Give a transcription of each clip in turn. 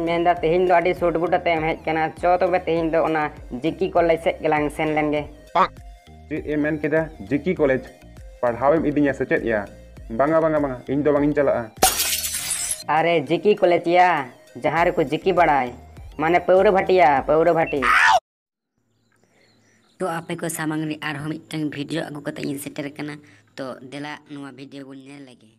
मेंदा तेहिन दो आडी सुटबुटाते M hedge कना चो तबे तेहिन दो ओना जिकी कॉलेज से गेलांग सेन लेंगे चेद एमेन केदा जिकी कॉलेज पढ़ावेम इदिया से चेद या बांगा बांगा बांगा इन दो बांगिन चला अरे जिकी कॉलेज या जहाँ रे को जिकी बड़ाय माने पौर भाटिया पौर भाटी तो आपे को सामंगरी आर हम मिटंग वीडियो अगु कते इन सेटर कना तो देला नुआ वीडियो बन नेल लगे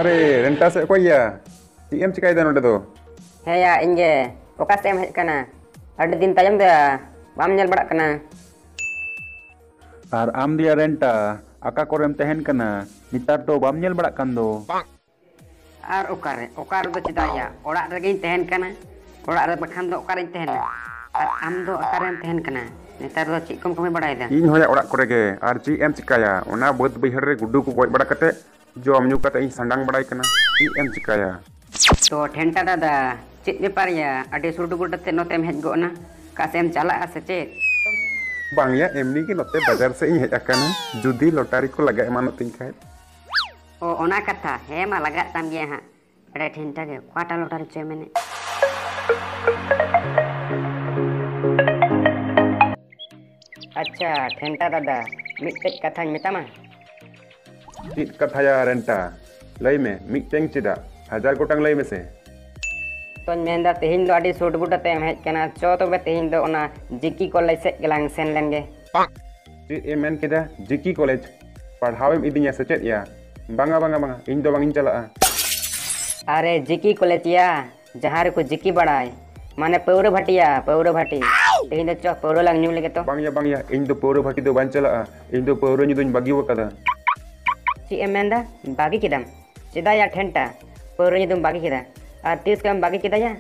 अरे रेंटा से कोई या टीएम चिकाई दा नोडे दो हे या इंगे ओका से एम हेज कना अड दिन तायम दे बाम नेल बड़ा कना आर आम दिया रेंटा आका कोरेम तहन कना नितार तो बाम नेल बड़ा कन दो आर ओकार दो चिदाया ओड़ा रेगिन तहन कना ओड़ा रे बखान दो ओकार तहन आर आम दो ओकारेम तहन कना नेतार दो ची कम कम बड़ाय दा इन होया ओड़ा करे गे आर टीएम चिकाया ओना बद बैहर रे गुड्डू को गोज बड़ा कते जॉम न्यू कते इन संडांग बड़ाय कना टीएम चिकाया तो ठेंटा दादा चित बेपार या अडी सुटबुटाते नोतेम हेज गोना कासेम चला से चेत बांगिया एमनी के नोते बाजार से इन हेज अकना जुदी लॉटरी को लगा एमानो तिन खाय ओ ओना कथा हे मा लगा ताम गया हां अरे ठेंटा के क्वाटा लॉटरी चे मैंने अच्छा ठेंटा दादा मिटे कथा मितामा चित कथा या रेंटा लई में मिटेंग चिदा 1000 गोटांग लई में से तो मेंदा तेहिन दो आडी सुटबुटाते एम हेज कना चो तबे तेहिन दो ओना जिकी कॉलेज से गेलांग सेन लेंगे चेद एमेन केदा जिकी कॉलेज पढ़ावेम इदिया से चेद या बांगा बांगा बांगा इन दो बांगिन चला अरे जिकी कॉलेज या जहाँ रे को जिकी बड़ाय माने पौर भाटिया पौर भाटी तेहिन दो चो पौर लांग न्यू लेगे तो बांगिया इन दो पौर भाटी दो बान चला इन दो पौर न्यू दोन बागी वकदा ची एमेंदा बागी किदम चिदा या ठेंटा पौर न्यू तुम बागी किदा और तीस कम बागी किदा या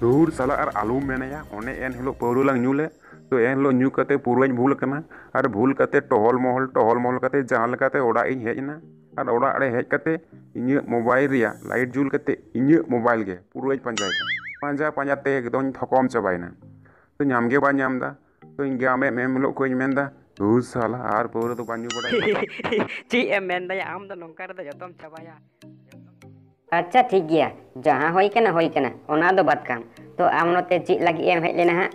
रूर साला आर आलू मेनया ओने एन हिलो पौर लांग न्यू ले तो एन लो न्यू कते पुरवाñ भूल कना और भूल कते टहल महल कते जहां लकाते ओड़ा इन हेजना और ओड़ा रे हेज कते इन मोबाइल रिया लाइट जुल कते इन मोबाइल के पुरवाñ पांजा पांजाते एकदम थकम चबायना तो नाम के बा नामदा तो इन गामे मेम लो कोई मेंदा रूर साला आर पौर तो बान्यू बड़ा ची एमेंदा या आम दो नोंकार दो जतम चबाया अच्छा ठीक गया जहाँ होई कना ओना दो बात काम तो आम नोते ची लगी एम हेज लेना हां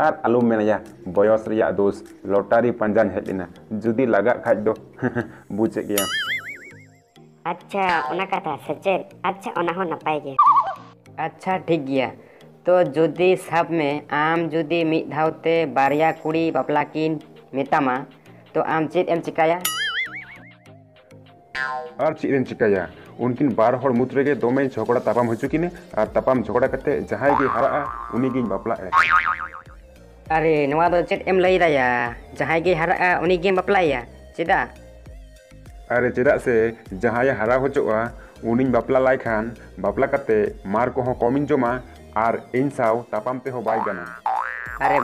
आर आलू मेनया बयस रिया दोस लॉटरी पंजान हेजना जुदी लगा खाज दो बुझे गया अच्छा ओना कथा सचेत अच्छा ओना हो नपाय गे अच्छा ठीक गया तो जुदी सब में आम जुदी मिद धावते बारिया कुड़ी बापला किन मेतामा तो आम चेत एम चिकाया और चीन चिकाया उनकिन बार हर मुद्रे के दोमे झगड़ा तापाम हो चुकी ने और तापाम झगड़ा करते जहां के हरा उनी की बापला अरे नवा दो चेत एम लई दाया जहां के हरा उनी के बापला या चेदा अरे चेदा से जहां या हरा हो चोआ उनी बापला लाई खान बापला करते मार को हो कमिन जोमा और इन साव तापाम ते हो बाय गना अरे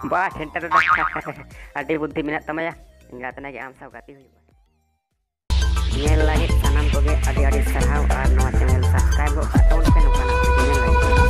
वाह ठेंटा दादा अडी बुद्धि मिना तमया इंगातना के आम साव गाती हुई नेल लगे सानाम को गे अडी अडी सरहाव और नवा चैनल सब्सक्राइब को अकाउंट पे नोकाना वीडियो लगे